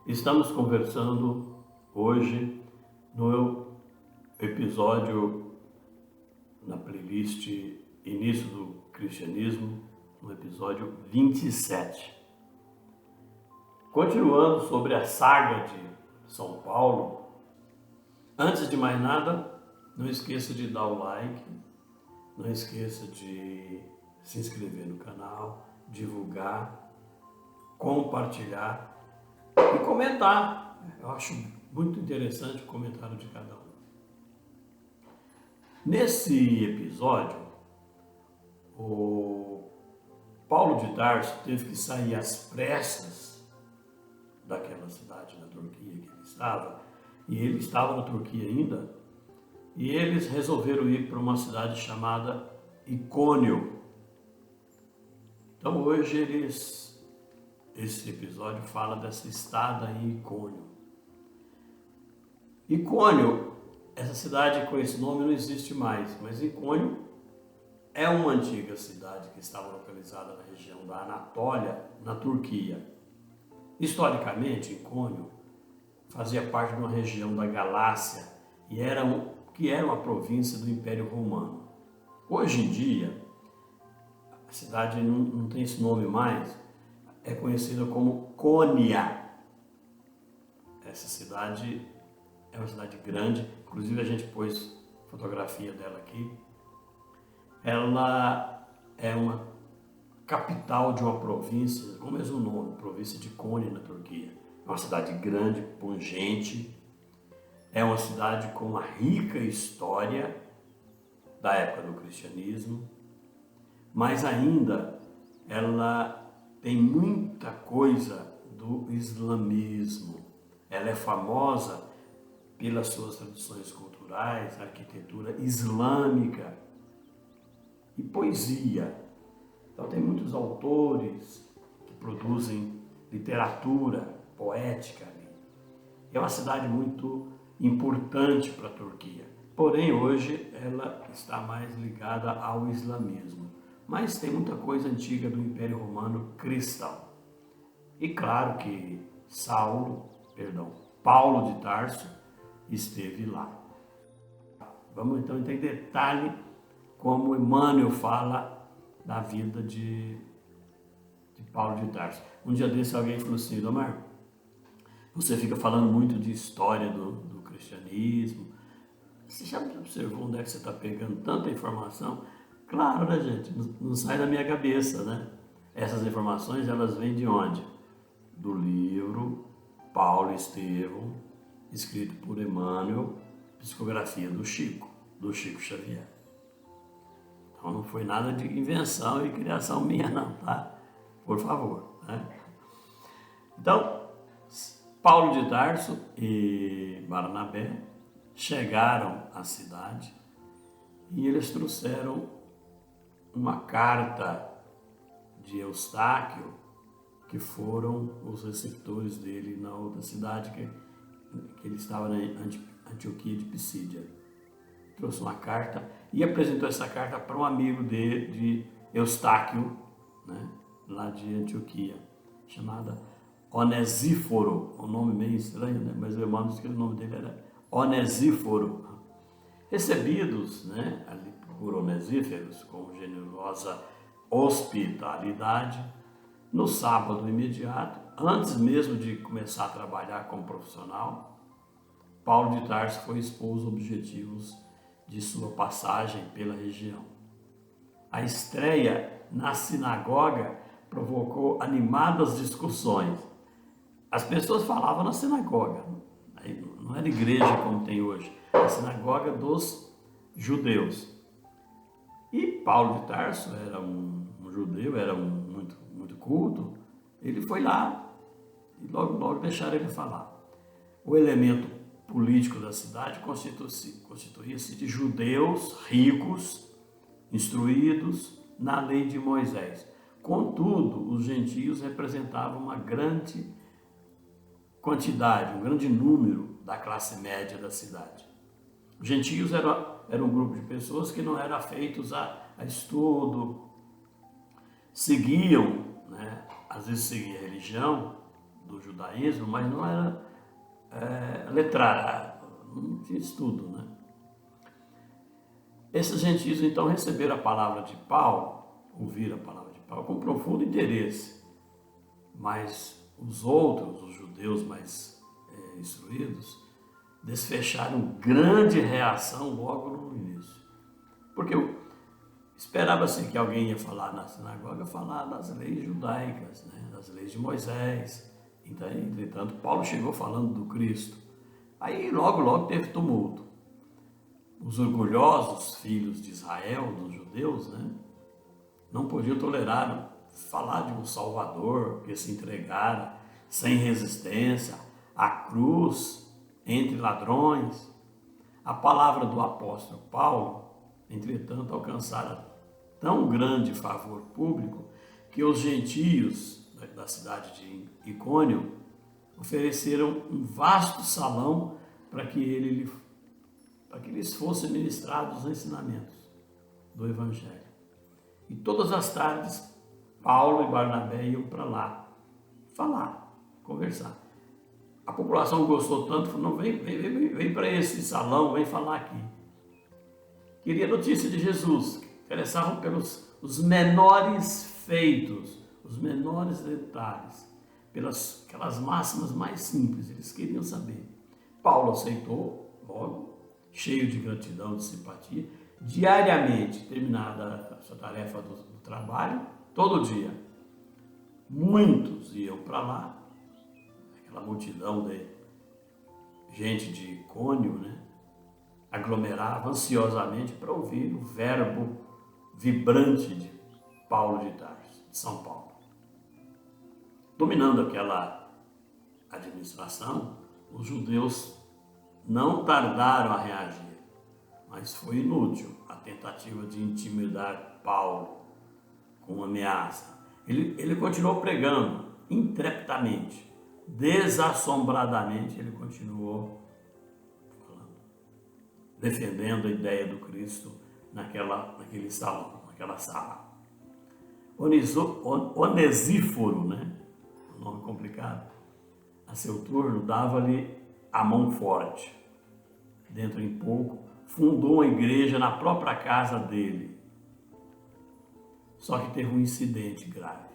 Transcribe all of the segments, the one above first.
Estamos conversando hoje no episódio, na playlist Início do Cristianismo, no episódio 27. Continuando sobre a saga de São Paulo, antes de mais nada, não esqueça de dar o like, não esqueça de se inscrever no canal, divulgar, compartilhar e comentar. Eu acho muito interessante o comentário de cada um. Nesse episódio, o Paulo de Tarso teve que sair às pressas daquela cidade na Turquia que ele estava, e ele estava na Turquia ainda, e eles resolveram ir para uma cidade chamada Icônio. Então hoje esse episódio fala dessa estada em Icônio. Icônio, essa cidade com esse nome não existe mais, mas Icônio é uma antiga cidade que estava localizada na região da Anatólia, na Turquia. Historicamente, Icônio fazia parte de uma região da Galácia que era uma província do Império Romano. Hoje em dia, a cidade não tem esse nome mais, é conhecida como Cônia. Essa cidade é uma cidade grande, inclusive a gente pôs fotografia dela aqui. Ela é uma capital de uma província, com o mesmo nome, província de Cônia, na Turquia. É uma cidade grande, pungente, é uma cidade com uma rica história da época do cristianismo, mas ainda ela tem muita coisa do islamismo. Ela é famosa pelas suas tradições culturais, arquitetura islâmica e poesia. Então tem muitos autores que produzem literatura poética ali. É uma cidade muito importante para a Turquia. Porém, hoje ela está mais ligada ao islamismo. Mas tem muita coisa antiga do Império Romano cristão. E claro que Paulo de Tarso esteve lá. Vamos então entrar em detalhe como Emmanuel fala da vida de Paulo de Tarso. Um dia desse alguém falou assim: Domar, você fica falando muito de história do cristianismo. Você já observou onde é que você está pegando tanta informação? Claro, né, gente? Não sai da minha cabeça, né? Essas informações, elas vêm de onde? Do livro Paulo Estevão, escrito por Emmanuel, psicografia do Chico Xavier. Então não foi nada de invenção e criação minha não, tá? Por favor, né? Então, Paulo de Tarso e Barnabé chegaram à cidade e eles trouxeram uma carta de Eustáquio, que foram os receptores dele na outra cidade que ele estava na Antioquia de Pisídia. Trouxe uma carta e apresentou essa carta para um amigo dele, de Eustáquio, né, lá de Antioquia, chamada Onesíforo, um nome meio estranho, né, mas o irmão disse que o nome dele era Onesíforo. Recebidos, né, ali por Onesíferos, com generosa hospitalidade, no sábado imediato, antes mesmo de começar a trabalhar como profissional, Paulo de Tarso foi expor os objetivos de sua passagem pela região. A estreia na sinagoga provocou animadas discussões. As pessoas falavam na sinagoga, não era igreja como tem hoje, a sinagoga dos judeus. E Paulo de Tarso era um judeu, era muito culto. Ele foi lá e logo deixaram ele falar. O elemento político da cidade constituía-se de judeus ricos, instruídos na lei de Moisés. Contudo, os gentios representavam uma grande quantidade, um grande número da classe média da cidade. Os gentios eram um grupo de pessoas que não eram afeitos a estudo, seguiam, né, às vezes seguia a religião do judaísmo, mas não era letrado, não tinha estudo, né? Esses gentios então receberam a palavra de Paulo, ouviram a palavra de Paulo com profundo interesse, mas os outros, os judeus mais instruídos, desfecharam grande reação logo no início, porque esperava-se que alguém ia falar na sinagoga, falar das leis judaicas, né? Das leis de Moisés. Então, entretanto, Paulo chegou falando do Cristo. Aí logo teve tumulto. Os orgulhosos filhos de Israel, dos judeus, né, não podiam tolerar falar de um Salvador que se entregara sem resistência à cruz entre ladrões. A palavra do apóstolo Paulo, entretanto, alcançara tão grande favor público que os gentios da cidade de Icônio ofereceram um vasto salão para que lhes fossem ministrados os ensinamentos do Evangelho. E todas as tardes, Paulo e Barnabé iam para lá falar, conversar. A população gostou tanto, falou, não, vem para esse salão, vem falar aqui. Queria notícia de Jesus, interessavam pelos os menores feitos, os menores detalhes, pelas aquelas máximas mais simples, eles queriam saber. Paulo aceitou logo, cheio de gratidão, de simpatia, diariamente, terminada a sua tarefa do trabalho, todo dia, muitos iam para lá, aquela multidão de gente de Icônio, né, aglomerava ansiosamente para ouvir o verbo vibrante de Paulo de Tarso, de São Paulo. Dominando aquela administração, os judeus não tardaram a reagir, mas foi inútil a tentativa de intimidar Paulo com ameaça. Ele continuou pregando intrepidamente, desassombradamente, ele continuou falando, defendendo a ideia do Cristo naquele salão, naquela sala. Onesíforo, né? Um nome complicado, a seu turno dava-lhe a mão forte. Dentro em pouco, fundou uma igreja na própria casa dele. Só que teve um incidente grave.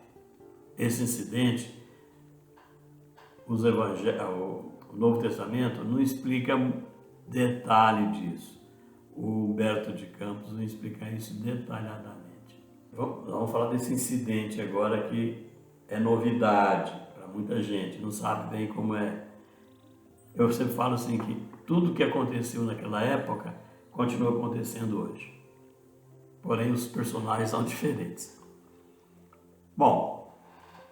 Esse incidente, o Novo Testamento não explica detalhe disso. O Humberto de Campos vai explicar isso detalhadamente. Vamos falar desse incidente agora que é novidade para muita gente, não sabe bem como é. Eu sempre falo assim que tudo que aconteceu naquela época continua acontecendo hoje. Porém, os personagens são diferentes. Bom,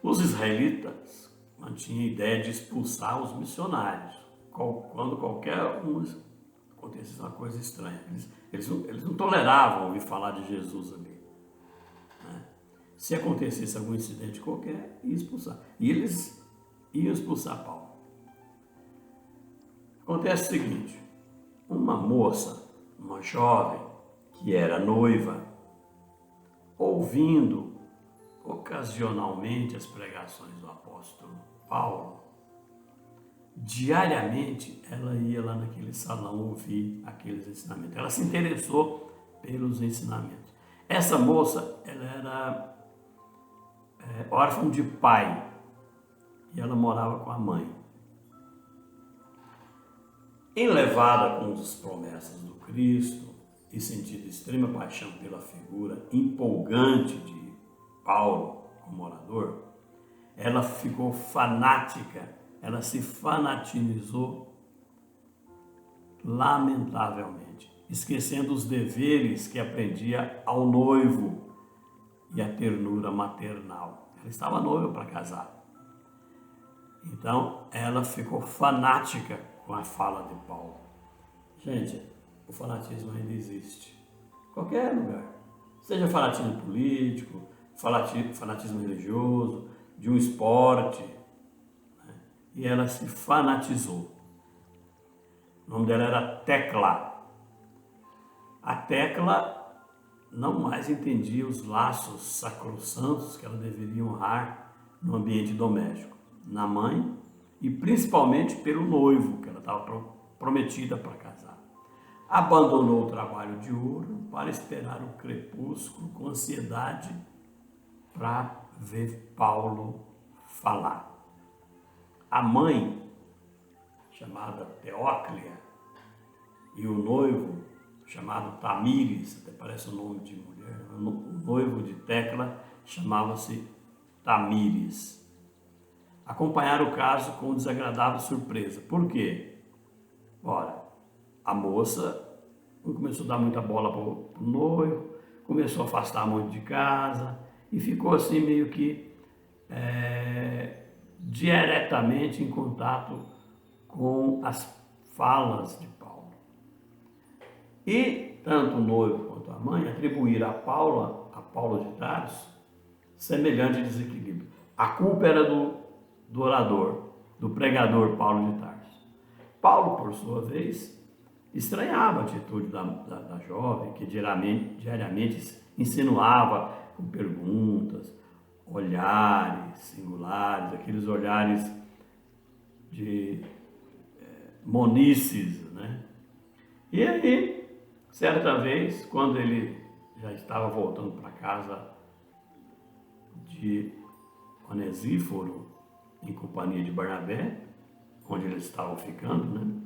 os israelitas mantinham a ideia de expulsar os missionários. Quando qualquer um acontecesse uma coisa estranha. Eles não toleravam ouvir falar de Jesus ali. Né? Se acontecesse algum incidente qualquer, ia expulsar. E eles iam expulsar Paulo. Acontece o seguinte, uma moça, uma jovem, que era noiva, ouvindo ocasionalmente as pregações do apóstolo Paulo, diariamente ela ia lá naquele salão ouvir aqueles ensinamentos. Ela se interessou pelos ensinamentos. Essa moça, ela era órfã de pai e ela morava com a mãe. Enlevada com as promessas do Cristo e sentindo extrema paixão pela figura empolgante de Paulo como orador, ela ficou fanática, ela se fanatinizou lamentavelmente, esquecendo os deveres que aprendia ao noivo e a ternura maternal. Ela estava noiva para casar. Então, ela ficou fanática com a fala de Paulo. Gente, o fanatismo ainda existe. Em qualquer lugar. Seja fanatismo político, fanatismo religioso, de um esporte. Né? E ela se fanatizou. O nome dela era Tecla. A Tecla não mais entendia os laços sacrossantos que ela deveria honrar no ambiente doméstico. na mãe e principalmente pelo noivo, que ela estava prometida para casar. Abandonou o trabalho de ouro para esperar o crepúsculo com ansiedade para ver Paulo falar. A mãe, chamada Teóclia, e o noivo, chamado Tamíris, até parece o nome de mulher, o noivo de Tecla chamava-se Tamíris. Acompanharam o caso com desagradável surpresa. Por quê? Ora, a moça não começou a dar muita bola para o noivo, começou a afastar muito de casa e ficou assim meio que diretamente em contato com as falas de Paulo. E tanto o noivo quanto a mãe atribuíram a Paulo de Tarso, semelhante desequilíbrio. A culpa era do orador, do pregador Paulo de Tarso. Paulo, por sua vez, estranhava a atitude da jovem, que diariamente insinuava com perguntas, olhares singulares, aqueles olhares de monices, né? E aí, certa vez, quando ele já estava voltando para casa de Onesíforo, em companhia de Barnabé, onde eles estavam ficando, né?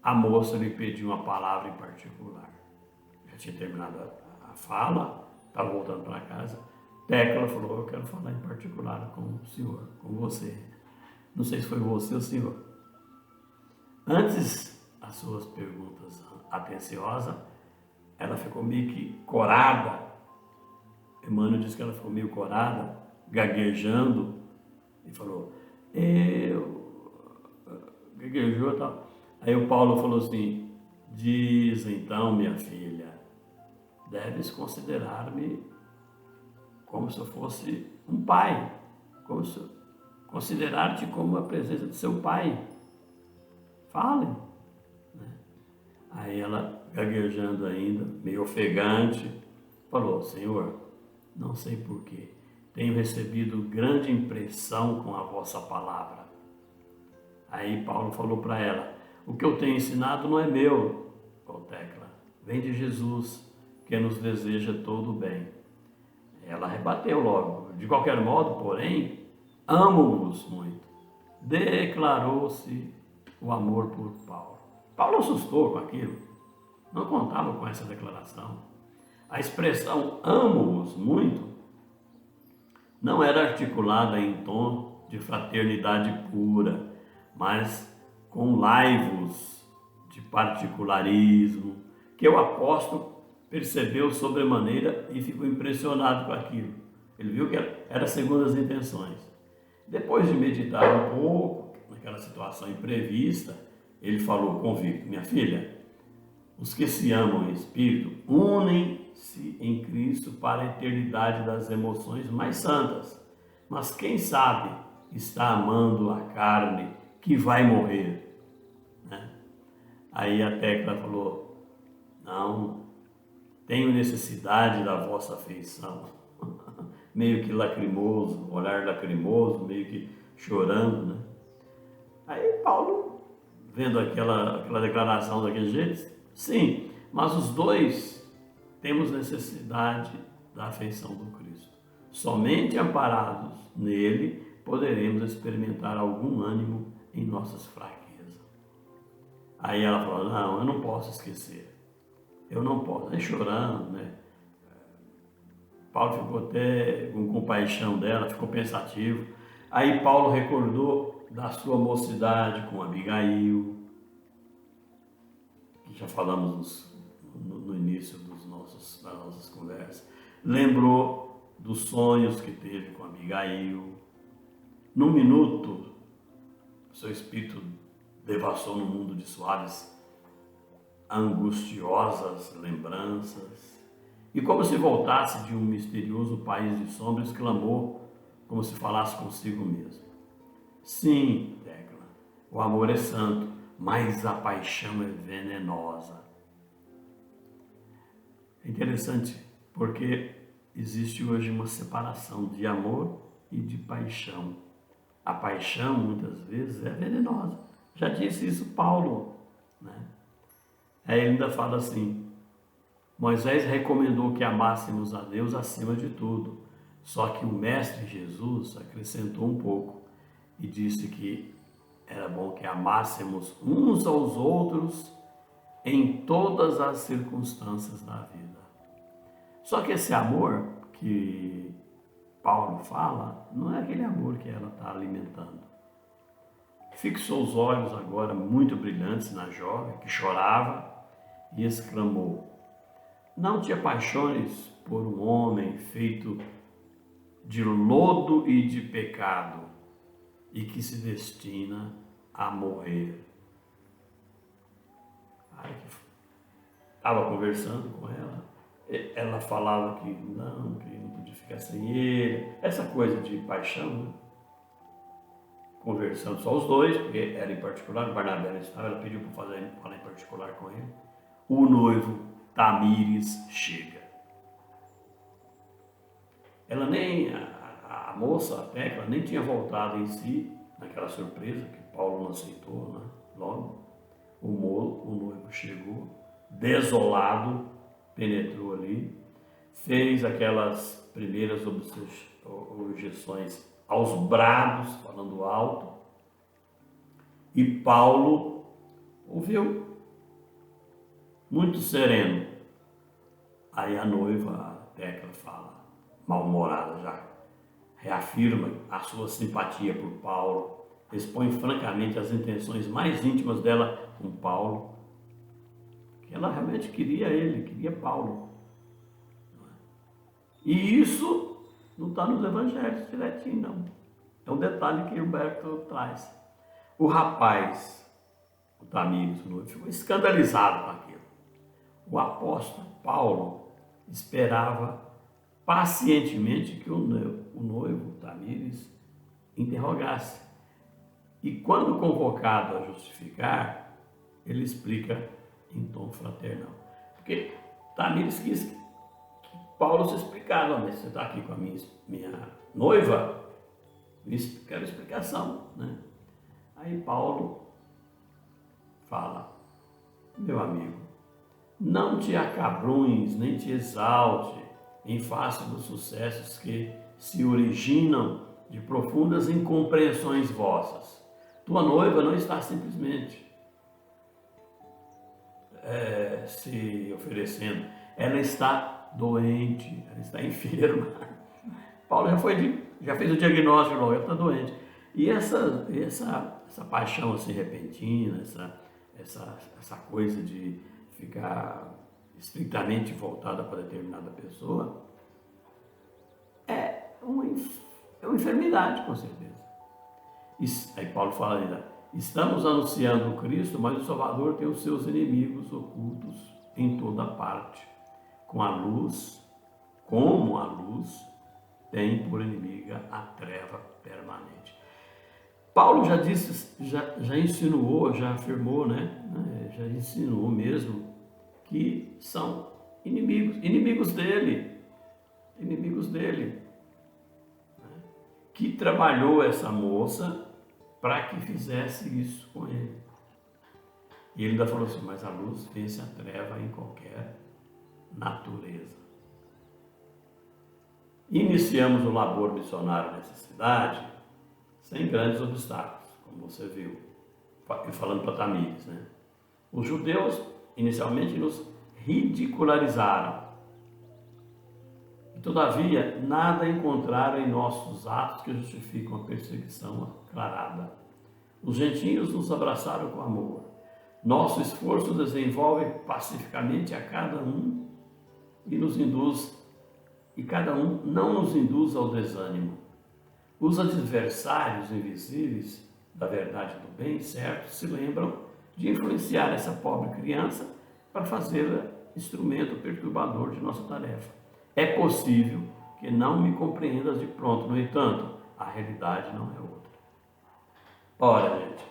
A moça lhe pediu uma palavra em particular. Já tinha terminado a fala, estava voltando para casa. Tecla falou: eu quero falar em particular com o senhor, com você. Não sei se foi você ou o senhor. Antes as suas perguntas atenciosas, ela ficou meio que corada. Emmanuel disse que ela ficou meio corada, gaguejando, e falou: gaguejou e tal. Aí o Paulo falou assim: diz então, minha filha, deves considerar-me como se eu fosse um pai, considerar-te como a presença de seu pai. Fale. Né? Aí ela, gaguejando ainda, meio ofegante, falou: Senhor, não sei porquê, tenho recebido grande impressão com a vossa palavra. Aí Paulo falou para ela: o que eu tenho ensinado não é meu, ó Tecla, vem de Jesus, que nos deseja todo o bem. Ela rebateu logo: de qualquer modo, porém, amo-vos muito. Declarou-se o amor por Paulo. Paulo assustou com aquilo, não contava com essa declaração. A expressão amo-vos muito não era articulada em tom de fraternidade pura, mas com laivos de particularismo, que o apóstolo percebeu sobremaneira e ficou impressionado com aquilo. Ele viu que era segundo as intenções. Depois de meditar um pouco naquela situação imprevista, ele falou convicto: minha filha, os que se amam em espírito unem-se em Cristo para a eternidade das emoções mais santas. Mas quem sabe está amando a carne que vai morrer, né? Aí a Tecla falou: não, tenho necessidade da vossa afeição. Meio que lacrimoso, olhar lacrimoso, meio que chorando, né? Aí Paulo, vendo aquela declaração daquele jeito, sim, mas os dois temos necessidade da afeição do Cristo. Somente amparados nele poderemos experimentar algum ânimo em nossas fraquezas. Aí ela falou: não, eu não posso esquecer. Eu não posso. Aí chorando, né? Paulo ficou até com compaixão dela, ficou pensativo. Aí Paulo recordou da sua mocidade com Abigail, que já falamos no início das nossas conversas. Lembrou dos sonhos que teve com Abigail. Num minuto, seu espírito devassou no mundo de suaves, angustiosas lembranças. E como se voltasse de um misterioso país de sombras, clamou, como se falasse consigo mesmo: sim, Tecla, o amor é santo, mas a paixão é venenosa. É interessante, porque existe hoje uma separação de amor e de paixão. A paixão, muitas vezes, é venenosa. Já disse isso Paulo, né? Aí ele ainda fala assim: Moisés recomendou que amássemos a Deus acima de tudo. Só que o Mestre Jesus acrescentou um pouco e disse que era bom que amássemos uns aos outros em todas as circunstâncias da vida. Só que esse amor que Paulo fala, não é aquele amor que ela está alimentando. Fixou os olhos agora muito brilhantes na jovem, que chorava, e exclamou: Não te apaixones por um homem feito de lodo e de pecado, e que se destina a morrer. Estava conversando com ela falava que não podia ficar sem ele, essa coisa de paixão, né? Conversando só os dois, porque era em particular, o Barnabé não estava, ela pediu para falar em particular com ele. O noivo Tamíris chega. Ela nem, a moça, a Tecla, nem tinha voltado em si, naquela surpresa que Paulo não aceitou, né? Logo, o noivo chegou, desolado, penetrou ali, fez aquelas primeiras objeções aos brados, falando alto, e Paulo ouviu, muito sereno. Aí a noiva, a Tecla, fala, mal-humorada já, reafirma a sua simpatia por Paulo, expõe francamente as intenções mais íntimas dela com Paulo, que ela realmente queria ele, queria Paulo. E isso não está nos evangelhos direitinho, não. É um detalhe que Humberto traz. O rapaz, o Tamíris, o noivo, ficou escandalizado com aquilo. O apóstolo Paulo esperava pacientemente que o noivo, o Tamíris, interrogasse. E quando convocado a justificar, ele explica em tom fraternal. Porque Tamíris quis que Paulo se explicasse: mas você está aqui com a minha noiva? Quero explicação, né? Aí Paulo fala: meu amigo, não te acabrunhes, nem te exalte em face dos sucessos que se originam de profundas incompreensões vossas. Tua noiva não está simplesmente se oferecendo, ela está doente, ela está enferma. Paulo já fez o diagnóstico, ela está doente. E essa paixão assim repentina, essa coisa de ficar estritamente voltada para determinada pessoa, é uma enfermidade, com certeza. Aí Paulo fala ainda: estamos anunciando o Cristo, mas o Salvador tem os seus inimigos ocultos em toda parte. Como a luz tem por inimiga a treva permanente. Paulo já disse, já insinuou, já afirmou, né? Já insinuou mesmo que são inimigos dele, né? Que trabalhou essa moça para que fizesse isso com ele. E ele ainda falou assim: mas a luz vence a treva em qualquer natureza. Iniciamos o labor missionário nessa cidade sem grandes obstáculos, como você viu, falando para Tamíris, né? Os judeus inicialmente nos ridicularizaram. E, todavia, nada encontraram em nossos atos que justificam a perseguição aclarada. Os gentios nos abraçaram com amor. Nosso esforço desenvolve pacificamente a cada um e cada um não nos induz ao desânimo. Os adversários invisíveis da verdade do bem certo se lembram de influenciar essa pobre criança para fazê-la instrumento perturbador de nossa tarefa. É possível que não me compreendas de pronto, no entanto, a realidade não é outra. Ora, gente,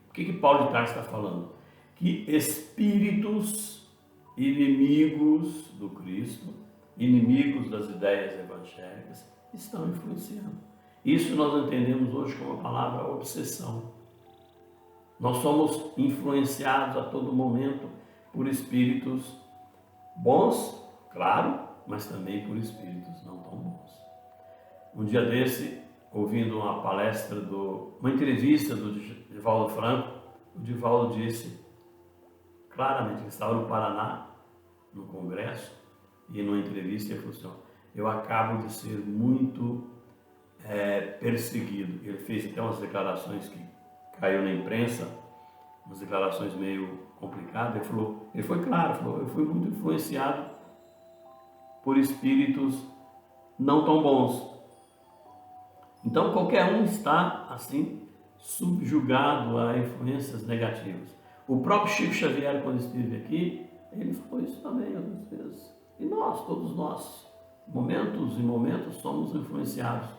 o que Paulo de Tarso está falando? Que espíritos inimigos do Cristo, inimigos das ideias evangélicas, estão influenciando. Isso nós entendemos hoje como a palavra obsessão. Nós somos influenciados a todo momento por espíritos bons, claro, mas também por espíritos não tão bons. Um dia desse, ouvindo uma entrevista do Divaldo Franco, o Divaldo disse claramente que estava no Paraná, no congresso, e numa entrevista ele falou assim: eu acabo de ser muito perseguido. Ele fez até umas declarações que caiu na imprensa, umas declarações meio complicadas. Ele foi claro, falou: eu fui muito influenciado por espíritos não tão bons. Então qualquer um está assim subjugado a influências negativas. O próprio Chico Xavier, quando esteve aqui, ele falou isso também algumas vezes. E nós, todos nós, momentos e momentos, somos influenciados.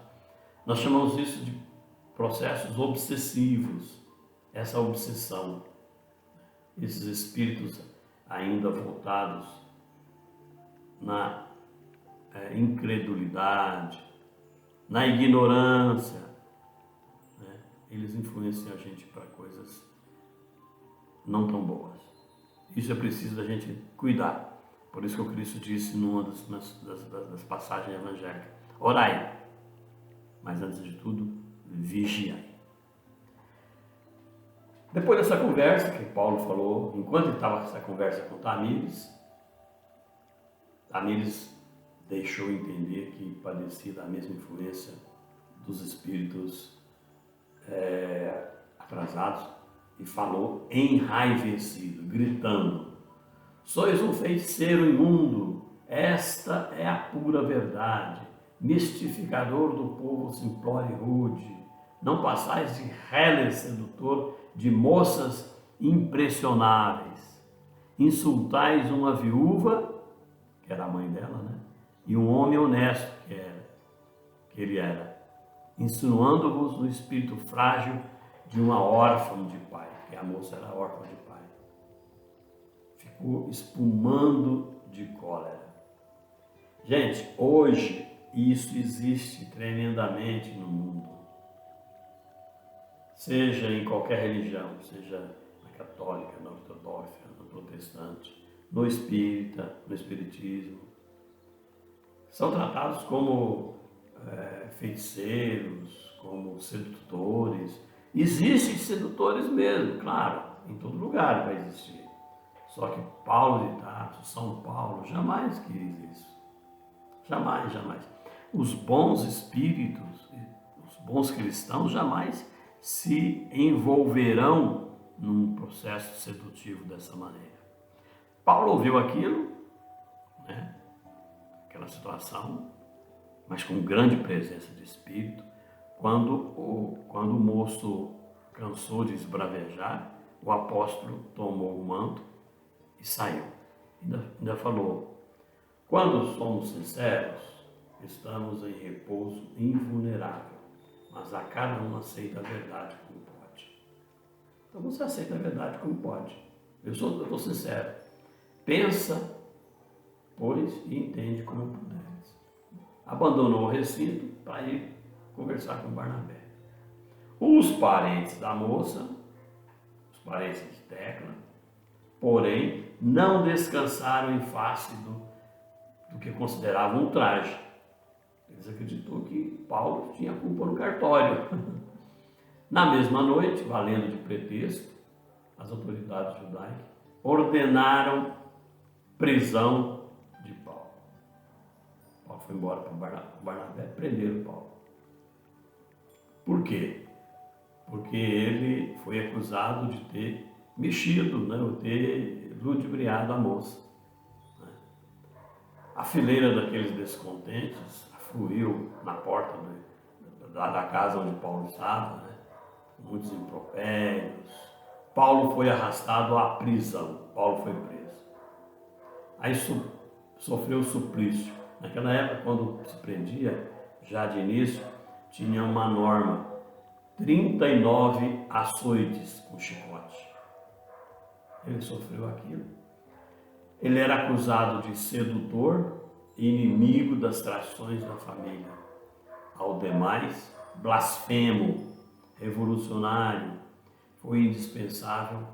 Nós chamamos isso de processos obsessivos, essa obsessão, esses espíritos ainda voltados na incredulidade, na ignorância, né? Eles influenciam a gente para coisas não tão boas. Isso é preciso da gente cuidar. Por isso que o Cristo disse numa das passagens evangélicas: orai, mas antes de tudo, vigiai. Depois dessa conversa que Paulo falou, enquanto ele estava com essa conversa com Tamires deixou entender que padecia da mesma influência dos espíritos atrasados e falou enraivecido, gritando: sois um feiticeiro imundo, esta é a pura verdade, mistificador do povo simplório e rude, não passais de reles sedutor de moças impressionáveis, insultais uma viúva, que era a mãe dela, né? E um homem honesto que ele era, insinuando-vos no espírito frágil de uma órfã de pai, porque a moça era órfã de pai. Ficou espumando de cólera. Gente, hoje isso existe tremendamente no mundo. Seja em qualquer religião, seja na católica, na ortodoxa, no protestante, no espírita, no espiritismo, são tratados como feiticeiros, como sedutores. Existem sedutores mesmo, claro, em todo lugar vai existir. Só que Paulo de Tarso, São Paulo, jamais quis isso. Jamais, jamais. Os bons espíritos, os bons cristãos jamais se envolverão num processo sedutivo dessa maneira. Paulo ouviu aquilo, né? Aquela situação, mas com grande presença de espírito. Quando o moço cansou de esbravejar, o apóstolo tomou o manto e saiu. Ainda falou: quando somos sinceros, estamos em repouso invulnerável, mas a cada um aceita a verdade como pode. Então você aceita a verdade como pode. Eu estou sincero. Pensa, pois, e entende como puderes. Abandonou o recinto para ir conversar com Barnabé. Os parentes da moça, os parentes de Tecla, porém, não descansaram em face do que consideravam um traje. Eles acreditou que Paulo tinha culpa no cartório. Na mesma noite, valendo de pretexto, as autoridades judaicas ordenaram prisão de Paulo. Paulo foi embora para Barnabé, prenderam Paulo. Por quê? Porque ele foi acusado de ter mexido, né, ou ter ludibriado a moça. Né? A fileira daqueles descontentes afluiu na porta da casa onde Paulo estava, né? Muitos impropérios. Paulo foi arrastado à prisão. Paulo foi preso. Aí sofreu suplício. Naquela época, quando se prendia, já de início, tinha uma norma: 39 açoites com chicote. Ele sofreu aquilo. Ele era acusado de sedutor e inimigo das tradições da família. Ao demais, blasfemo, revolucionário, foi indispensável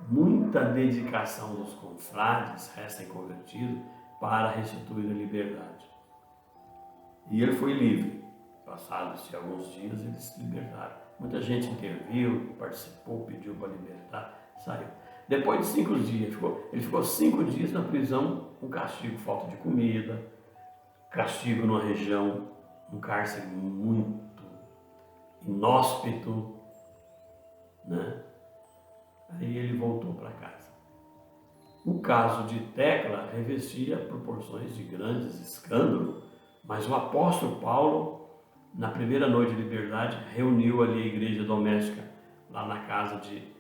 muita dedicação dos confrades recém-convertidos para restituir a liberdade. E ele foi livre. Passados alguns dias, eles se libertaram. Muita gente interviu, participou, pediu para libertar, saiu. Depois de 5 dias, ele ficou 5 dias na prisão com castigo, falta de comida, castigo numa região, um cárcere muito inóspito, né? Aí ele voltou para casa. O caso de Tecla revestia proporções de grandes escândalos, mas o apóstolo Paulo, na primeira noite de liberdade, reuniu ali a igreja doméstica, lá na casa de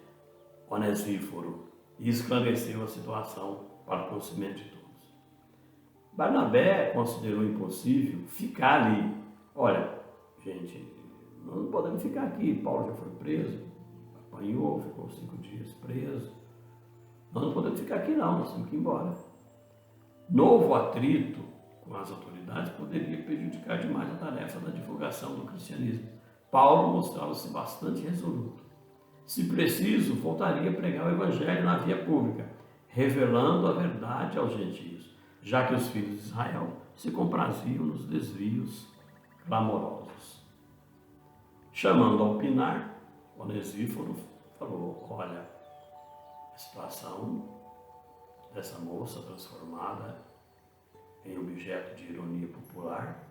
Onesíforo, e esclareceu a situação para o conhecimento de todos. Barnabé considerou impossível ficar ali. Olha, gente, nós não podemos ficar aqui. Paulo já foi preso, apanhou, ficou 5 dias preso. Nós não podemos ficar aqui não, nós temos que ir embora. Novo atrito com as autoridades poderia prejudicar demais a tarefa da divulgação do cristianismo. Paulo mostrava-se bastante resoluto. Se preciso, voltaria a pregar o evangelho na via pública, revelando a verdade aos gentios, já que os filhos de Israel se compraziam nos desvios clamorosos. Chamando ao pinar, Onesíforo falou: olha, a situação dessa moça transformada em objeto de ironia popular.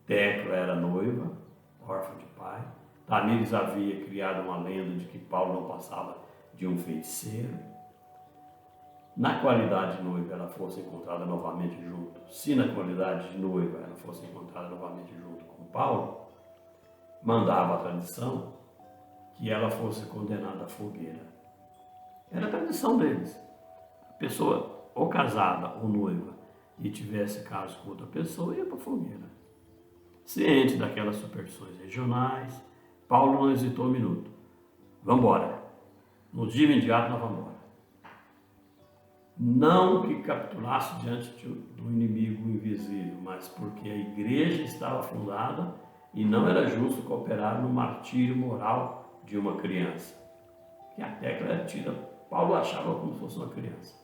Tecla era noiva, órfã de pai. Tamires havia criado uma lenda de que Paulo não passava de um feiticeiro. Na qualidade de noiva ela fosse encontrada novamente junto, se na qualidade de noiva ela fosse encontrada novamente junto com Paulo, mandava a tradição que ela fosse condenada à fogueira. Era a tradição deles. A pessoa, ou casada ou noiva, e tivesse caso com outra pessoa, ia para a fogueira. Ciente daquelas superstições regionais, Paulo não hesitou um minuto. Vamos embora. No dia imediato nós vamos embora. Não que capitulasse diante do inimigo invisível, mas porque a igreja estava fundada e não era justo cooperar no martírio moral de uma criança. Que a Tecla era tida, Paulo achava como se fosse uma criança.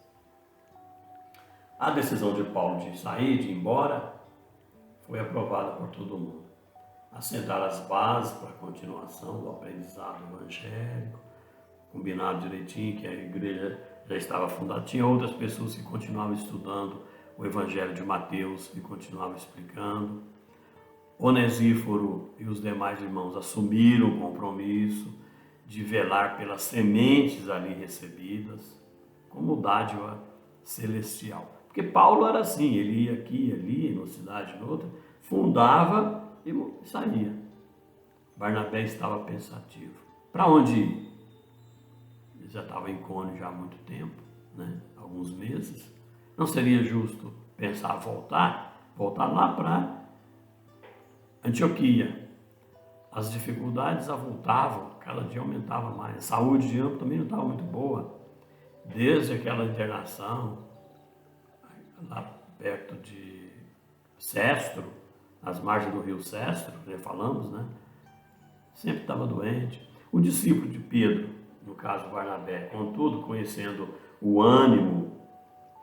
A decisão de Paulo de sair, de ir embora, foi aprovada por todo mundo. Assentar as bases para a continuação do aprendizado evangélico, combinado direitinho que a igreja já estava fundada. Tinha outras pessoas que continuavam estudando o evangelho de Mateus e continuavam explicando. Onesíforo e os demais irmãos assumiram o compromisso de velar pelas sementes ali recebidas, como dádiva celestial. Porque Paulo era assim, ele ia aqui, ali, numa cidade, noutra, fundava e saía. Barnabé estava pensativo. Para onde ir? Ele já estava em Cônio já há muito tempo, né? Alguns meses. Não seria justo pensar voltar lá para Antioquia. As dificuldades avultavam, cada dia aumentava mais. A saúde de ambos também não estava muito boa. Desde aquela internação, lá perto de Sestro, às margens do rio Sestro, já falamos, né? Sempre estava doente. O discípulo de Pedro, no caso Barnabé, contudo, conhecendo o ânimo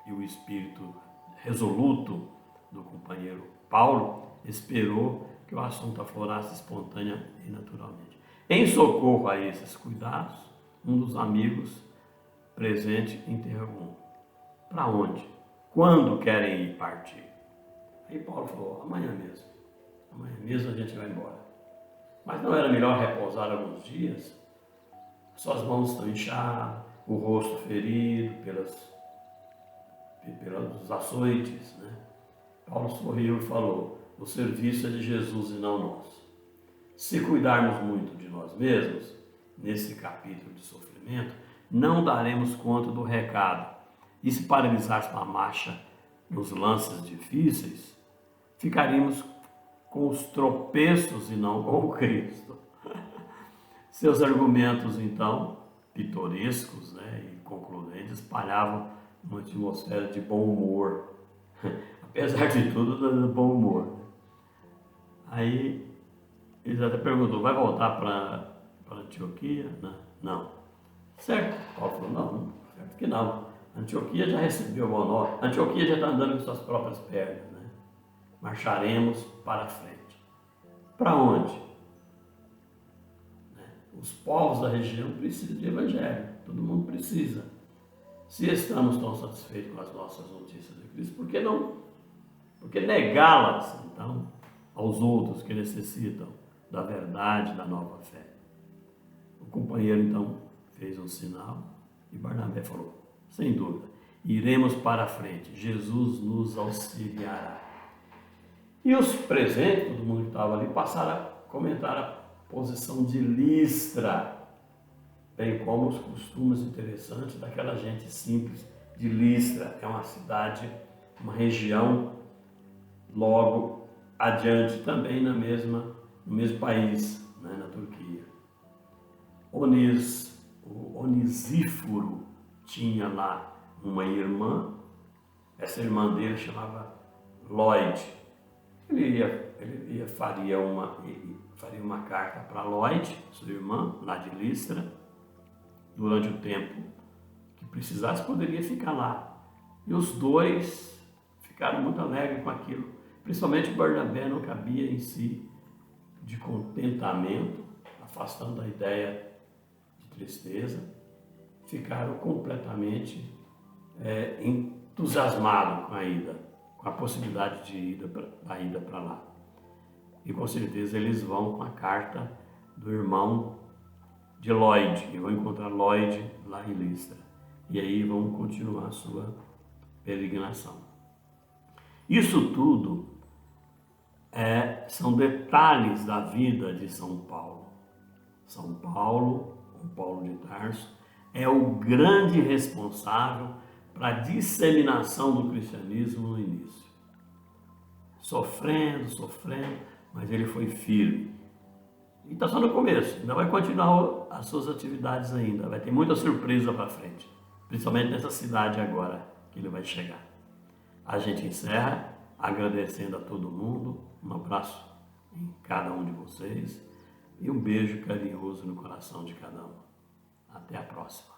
e o espírito resoluto do companheiro Paulo, esperou que o assunto aflorasse espontânea e naturalmente. Em socorro a esses cuidados, um dos amigos presente interrogou: para onde? Quando querem ir partir? Aí Paulo falou: amanhã mesmo a gente vai embora. Mas não era melhor repousar alguns dias? Suas mãos estão inchadas, o rosto ferido pelos açoites, né? Paulo sorriu e falou: o serviço é de Jesus e não nosso. Se cuidarmos muito de nós mesmos, nesse capítulo de sofrimento, não daremos conta do recado. E se paralisarmos a marcha nos lances difíceis, ficaríamos com os tropeços e não com o Cristo. Seus argumentos, então, pitorescos, né, e concludentes, espalhavam uma atmosfera de bom humor. Apesar de tudo, do bom humor. Aí Eles até perguntou, vai voltar para Antioquia? Não. Certo? Paulo falou, não, certo que não. Antioquia já recebeu o honor. Antioquia já está andando com suas próprias pernas, né? Marcharemos para frente. Para onde? Os povos da região precisam de evangelho. Todo mundo precisa. Se estamos tão satisfeitos com as nossas notícias de Cristo, por que não? Por que negá-las, então, aos outros que necessitam da verdade, da nova fé? O companheiro, então, fez um sinal e Barnabé falou, sem dúvida, iremos para a frente, Jesus nos auxiliará. E os presentes, todo mundo que estava ali, passaram a comentar a posição de Listra, bem como os costumes interessantes daquela gente simples de Listra. É uma cidade, uma região, logo adiante também no mesmo país, né, na Turquia. O Onesíforo tinha lá uma irmã, essa irmã dele chamava Lloyd. Ele faria uma carta para Lloyd, sua irmã, lá de Listra, durante o tempo que precisasse, poderia ficar lá. E os dois ficaram muito alegres com aquilo. Principalmente Barnabé não cabia em si de contentamento, afastando a ideia de tristeza, ficaram completamente entusiasmados com a ida, com a possibilidade de ida para lá. E com certeza eles vão com a carta do irmão de Lloyd, e vão encontrar Lloyd lá em Listra. E aí vão continuar a sua peregrinação. Isso tudo são detalhes da vida de São Paulo. São Paulo, o Paulo de Tarso, é o grande responsável para a disseminação do cristianismo no início. Sofrendo, mas ele foi firme. E está só no começo, ainda vai continuar as suas atividades ainda, vai ter muita surpresa para frente, principalmente nessa cidade agora que ele vai chegar. A gente encerra agradecendo a todo mundo, um abraço em cada um de vocês e um beijo carinhoso no coração de cada um. Até a próxima.